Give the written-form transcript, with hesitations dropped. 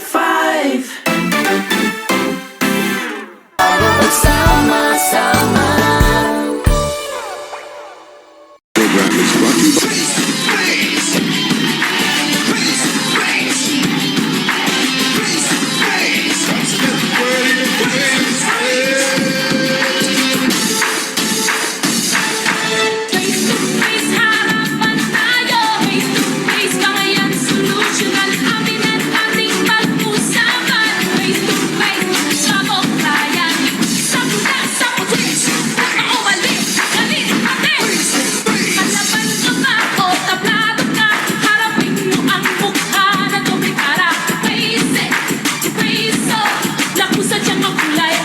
at 5. Magsama-sama. Program is brought to you by Face-to-face, harapan tayo. Face-to-face, bangayan, solusyonan. Amin at ating pag-usapan. Face-to-face, kabuklayan. Sakuna sa putis, nakaumalis, galit atin. Kalaban ka ba o tablado ka? Harapin mo ang mukha na dumikara. Face it, face off, naku sadyang makulay.